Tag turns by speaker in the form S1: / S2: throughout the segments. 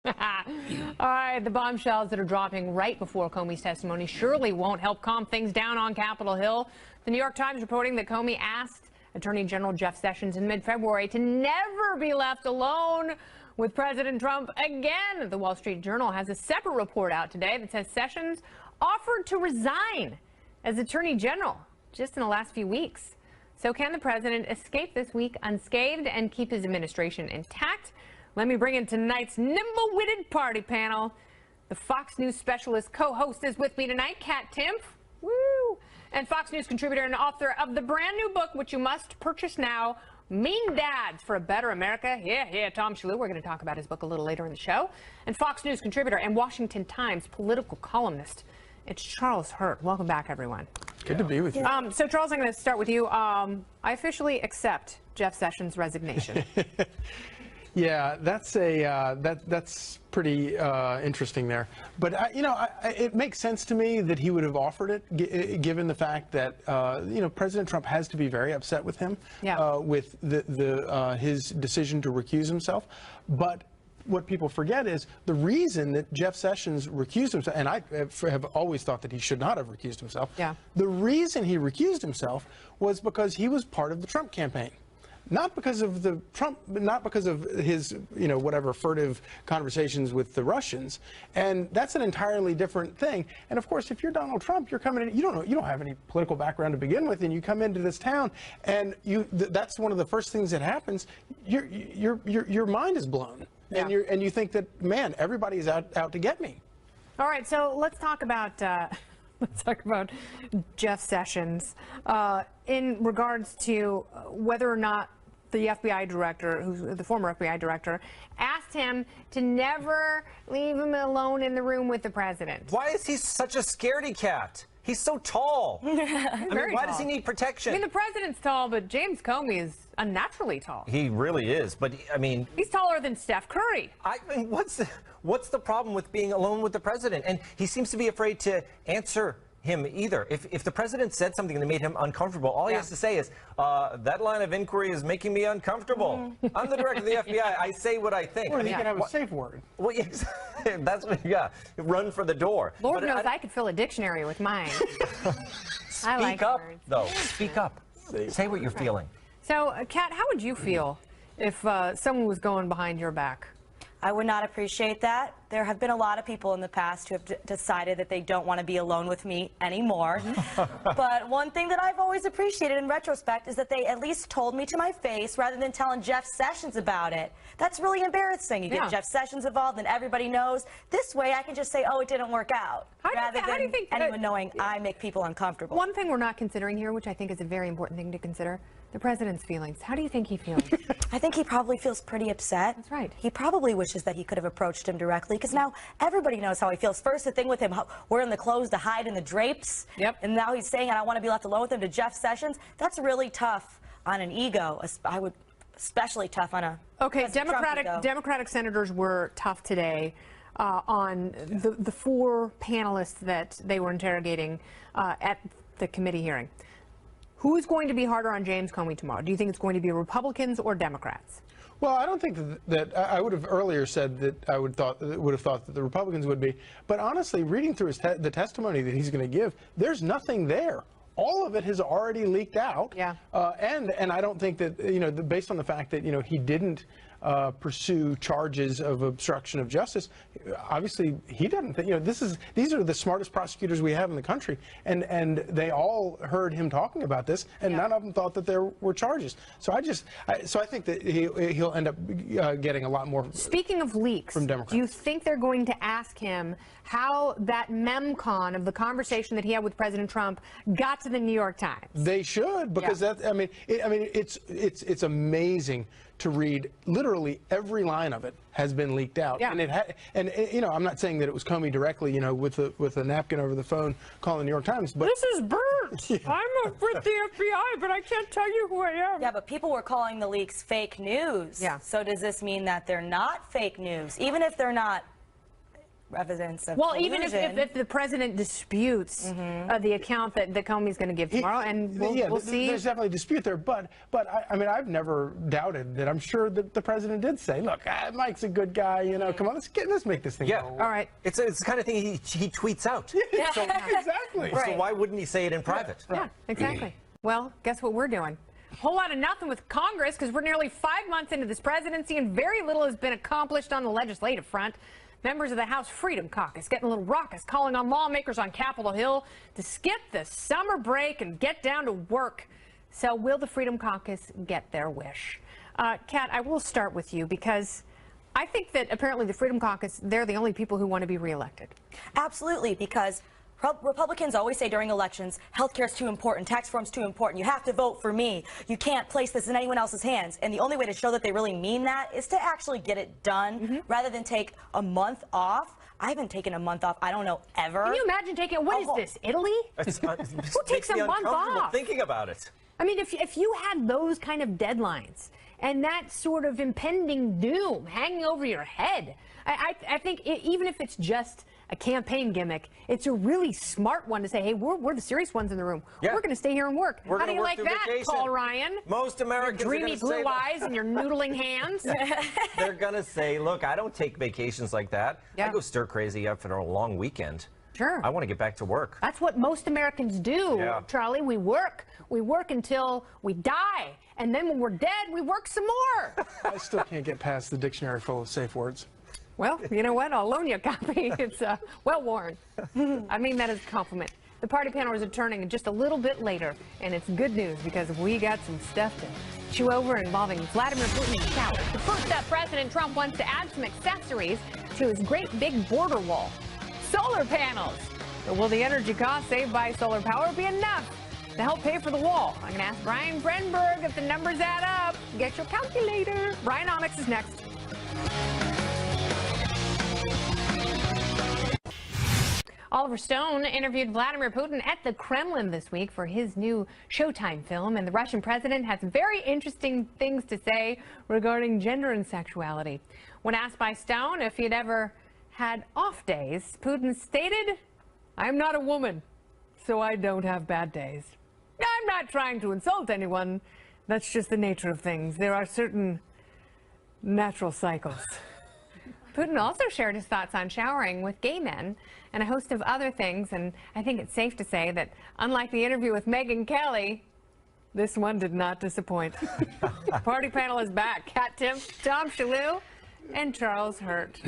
S1: All right, the bombshells that are dropping right before Comey's testimony surely won't help calm things down on Capitol Hill. The New York Times reporting that Comey asked Attorney General Jeff Sessions in mid-February to never be left alone with President Trump again. The Wall Street Journal has a separate report out today that says Sessions offered to resign as Attorney General just in the last few weeks. So can the president escape this week unscathed and keep his administration intact? Let me bring in tonight's nimble-witted party panel. The Fox News specialist co-host is with me tonight, Katherine Timpf. Woo! And Fox News contributor and author of the brand new book, which you must purchase now, Mean Dads for a Better America. Yeah, Tom Shillue. We're going to talk about his book a little later in the show. And Fox News contributor and Washington Times political columnist, it's Charles Hurt. Welcome back, everyone.
S2: Good to be with you.
S1: So, Charles, I'm going to start with you. I officially accept Jeff Sessions' resignation.
S2: Yeah, that's that's pretty interesting there. But it makes sense to me that he would have offered it, given the fact that President Trump has to be very upset with him, with his decision to recuse himself. But what people forget is the reason that Jeff Sessions recused himself, and I have always thought that he should not have recused himself. Yeah. The reason he recused himself was because he was part of the Trump campaign. Not because of his, whatever furtive conversations with the Russians, and that's an entirely different thing. And of course, if you're Donald Trump, you're coming in, you don't have any political background to begin with, and you come into this town, and that's one of the first things that happens. Your mind is blown, and you think that, man, everybody is out to get me.
S1: All right, so let's talk about Jeff Sessions in regards to whether or not the FBI director, who's the former FBI director, asked him to never leave him alone in the room with the president.
S3: Why is he such a scaredy cat? He's so tall. Why does he need protection?
S1: I mean, the president's tall, but James Comey is unnaturally tall.
S3: He really is, but I mean...
S1: He's taller than Steph Curry.
S3: I mean, what's the problem with being alone with the president? And he seems to be afraid to answer him either. If the president said something that made him uncomfortable, all he has to say is, that line of inquiry is making me uncomfortable. I'm the director of the FBI. I say what I think.
S2: Well, you can have a safe word.
S3: Well, yes, that's what you got. Run for the door.
S1: Lord knows I could fill a dictionary with mine.
S3: Speak up, though. Speak up. Say what you're feeling.
S1: So, Kat, how would you feel if someone was going behind your back?
S4: I would not appreciate that. There have been a lot of people in the past who have decided that they don't want to be alone with me anymore. But one thing that I've always appreciated in retrospect is that they at least told me to my face rather than telling Jeff Sessions about it. That's really embarrassing. You get Jeff Sessions involved and everybody knows. This way I can just say, oh, it didn't work out. Rather than anyone knowing I make people uncomfortable.
S1: One thing we're not considering here, which I think is a very important thing to consider, the president's feelings. How do you think he feels?
S4: I think he probably feels pretty upset.
S1: That's right.
S4: He probably wishes that he could have approached him directly, because now everybody knows how he feels. First, the thing with him, wearing the clothes to hide in the drapes. Yep. And now he's saying, I don't want to be left alone with him, to Jeff Sessions. That's really tough on an ego. I would, especially tough on a
S1: Democratic senators were tough today on the four panelists that they were interrogating at the committee hearing. Who's going to be harder on James Comey tomorrow? Do you think it's going to be Republicans or Democrats?
S2: Well, I don't think that I would have earlier said that I would have thought that the Republicans would be. But honestly, reading through the testimony that he's going to give, there's nothing there. All of it has already leaked out. Yeah. And I don't think that, based on the fact that, he didn't pursue charges of obstruction of justice, obviously he doesn't think, these are the smartest prosecutors we have in the country, and they all heard him talking about this, and none of them thought that there were charges. So I think that he'll end up getting a lot more.
S1: Speaking of leaks,
S2: from Democrats,
S1: do you think they're going to ask him how that memcon of the conversation that he had with President Trump got to the New York Times?
S2: They should, because it's amazing to read. Literally every line of it has been leaked out, and I'm not saying that it was Comey directly, with a napkin over the phone calling the New York Times, but
S1: this is Bert. I'm with the FBI, but I can't tell you who I am.
S4: Yeah, but people were calling the leaks fake news. Yeah. So does this mean that they're not fake news, even if they're not evidence of
S1: Well, even
S4: collusion.
S1: if the president disputes the account that Comey's going to give tomorrow, and we'll see.
S2: There's definitely a dispute there, but I mean, I've never doubted that. I'm sure that the president did say, "Look, Mike's a good guy. You know, come on, let's make this thing go."
S1: All right.
S3: It's the kind of thing he tweets out.
S2: So, exactly.
S3: So why wouldn't he say it in private?
S1: Yeah, exactly. Well, guess what we're doing? A whole lot of nothing with Congress, because we're nearly 5 months into this presidency and very little has been accomplished on the legislative front. Members of the House Freedom Caucus getting a little raucous, calling on lawmakers on Capitol Hill to skip the summer break and get down to work. So will the Freedom Caucus get their wish? Kat, I will start with you because I think that apparently the Freedom Caucus, they're the only people who want to be reelected.
S4: Absolutely, because Republicans always say during elections, healthcare is too important, tax reform is too important, you have to vote for me, you can't place this in anyone else's hands. And the only way to show that they really mean that is to actually get it done rather than take a month off. I haven't taken a month off, I don't know, ever.
S1: Can you imagine taking, what is this, Italy?
S3: Who
S1: takes a month off?
S3: Thinking about it.
S1: I mean, if you had those kind of deadlines and that sort of impending doom hanging over your head, I think even if it's just a campaign gimmick, it's a really smart one to say, hey, we're the serious ones in the room.
S3: Yeah.
S1: We're going to stay here and work.
S3: We're
S1: How do you like that,
S3: vacation.
S1: Paul Ryan?
S3: Most Americans
S1: your dreamy
S3: are gonna say
S1: blue eyes and your noodling hands.
S3: They're going to say, look, I don't take vacations like that.
S1: Yeah.
S3: I go stir crazy after a long weekend.
S1: Sure.
S3: I want to get back to work.
S1: That's what most Americans do,
S3: Yeah.
S1: Charlie. We work. We work until we die. And then when we're dead, we work some more.
S2: I still can't get past the dictionary full of safe words.
S1: Well, you know what? I'll loan you a copy. It's well worn. I mean that as a compliment. The party panel is returning just a little bit later, and it's good news because we got some stuff to chew over involving Vladimir Putin and showers. The first up, President Trump wants to add some accessories to his great big border wall. Solar panels. But will the energy cost saved by solar power be enough to help pay for the wall? I'm going to ask Brian Brenberg if the numbers add up. Get your calculator. Brianomics is next. Oliver Stone interviewed Vladimir Putin at the Kremlin this week for his new Showtime film, and the Russian president has very interesting things to say regarding gender and sexuality. When asked by Stone if he'd ever had off days, Putin stated, "I'm not a woman, so I don't have bad days. I'm not trying to insult anyone. That's just the nature of things. There are certain natural cycles." Putin also shared his thoughts on showering with gay men and a host of other things, and I think it's safe to say that, unlike the interview with Megyn Kelly, this one did not disappoint. Party panel is back. Kat Timpf, Tom Shillue, and Charles Hurt.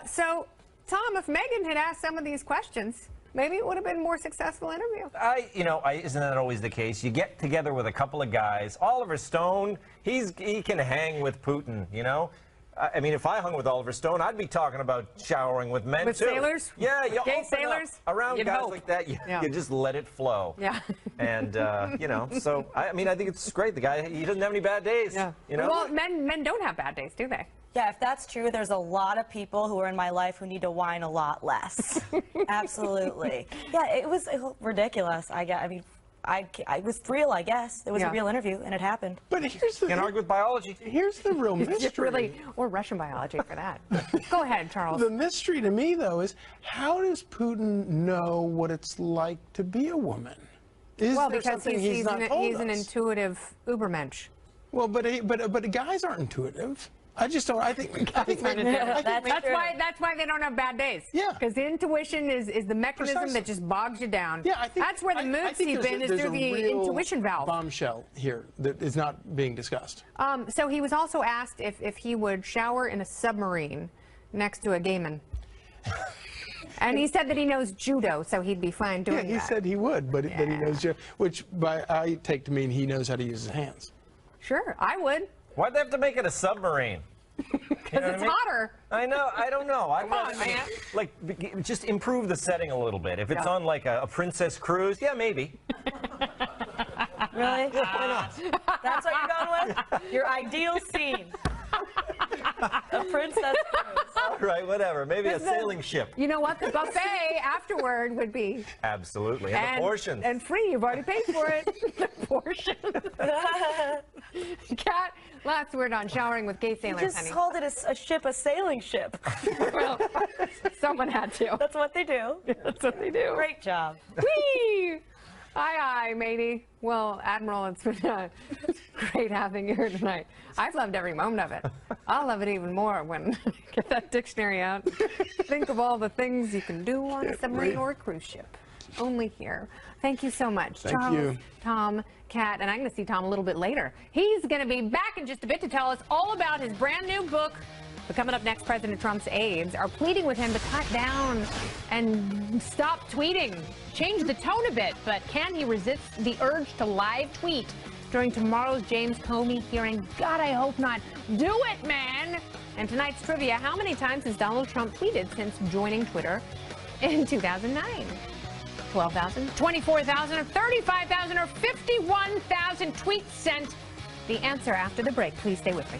S1: So, Tom, if Megyn had asked some of these questions, maybe it would have been a more successful interview.
S3: Isn't that always the case? You get together with a couple of guys. Oliver Stone, he can hang with Putin, you know? I mean, if I hung with Oliver Stone, I'd be talking about showering with men,
S1: with
S3: too.
S1: Sailors?
S3: Yeah, you
S1: gay
S3: open
S1: sailors?
S3: up. Around
S1: You'd
S3: guys
S1: hope.
S3: like that, you just let it flow.
S1: Yeah.
S3: And, you know, so, I mean, I think it's great. The guy, he doesn't have any bad days.
S1: Yeah.
S3: You know?
S1: Well, men don't have bad days, do they?
S4: Yeah, if that's true, there's a lot of people who are in my life who need to whine a lot less. Absolutely. Yeah, it was ridiculous. It was real, I guess. It was a real interview, and it happened.
S2: But here's the
S3: Can't argue with biology.
S2: Here's the real mystery.
S1: Or Russian biology for that. Go ahead, Charles.
S2: The mystery to me, though, is how does Putin know what it's like to be a woman? Is
S1: Well,
S2: there
S1: because
S2: something
S1: he's
S2: not told
S1: an
S2: us?
S1: intuitive Ubermensch.
S2: Well, but guys aren't intuitive. I just don't. I think
S1: That's
S4: true.
S1: why they don't have bad days.
S2: Yeah.
S1: Because intuition is the mechanism
S2: Precisely.
S1: that just bogs you down.
S2: Yeah, I think
S1: that's where the mood seep in is through the intuition valve.
S2: Bombshell here that is not being discussed.
S1: So he was also asked if he would shower in a submarine next to a gay man. And he said that he knows judo, so he'd be fine doing that.
S2: Yeah, he said he would, but that he knows, which I take to mean he knows how to use his hands.
S1: Sure, I would.
S3: Why'd they have to make it a submarine?
S1: Because it's hotter.
S3: I know. I don't know.
S1: Come on, man.
S3: Like, just improve the setting a little bit. If it's on like a princess cruise, yeah, maybe.
S4: Really?
S3: Why not?
S4: That's what you're going with? Your ideal scene. A princess cruise.
S3: All right, whatever. Maybe a sailing ship.
S1: You know what? The buffet afterward would be.
S3: Absolutely. And the portions.
S1: And free. You've already paid for it. The portion. Kat, last word on showering with gay sailors,
S4: You just
S1: honey.
S4: called it a ship, a sailing ship.
S1: Well, Someone had to.
S4: That's what they do.
S1: That's what they do.
S4: Great job.
S1: Whee! Aye, aye, matey. Well, Admiral, it's been great having you here tonight. I've loved every moment of it. I'll love it even more when I get that dictionary out. Think of all the things you can do on a submarine or a cruise ship. Only here. Thank you so much, Charles, Tom, Kat, and I'm going to see Tom a little bit later. He's going to be back in just a bit to tell us all about his brand new book. But coming up next, President Trump's aides are pleading with him to cut down and stop tweeting, change the tone a bit. But can he resist the urge to live tweet during tomorrow's James Comey hearing? God, I hope not. Do it, man! And tonight's trivia, how many times has Donald Trump tweeted since joining Twitter in 2009? 12,000, 24,000, or 35,000, or 51,000 tweets sent? The answer after the break. Please stay with me.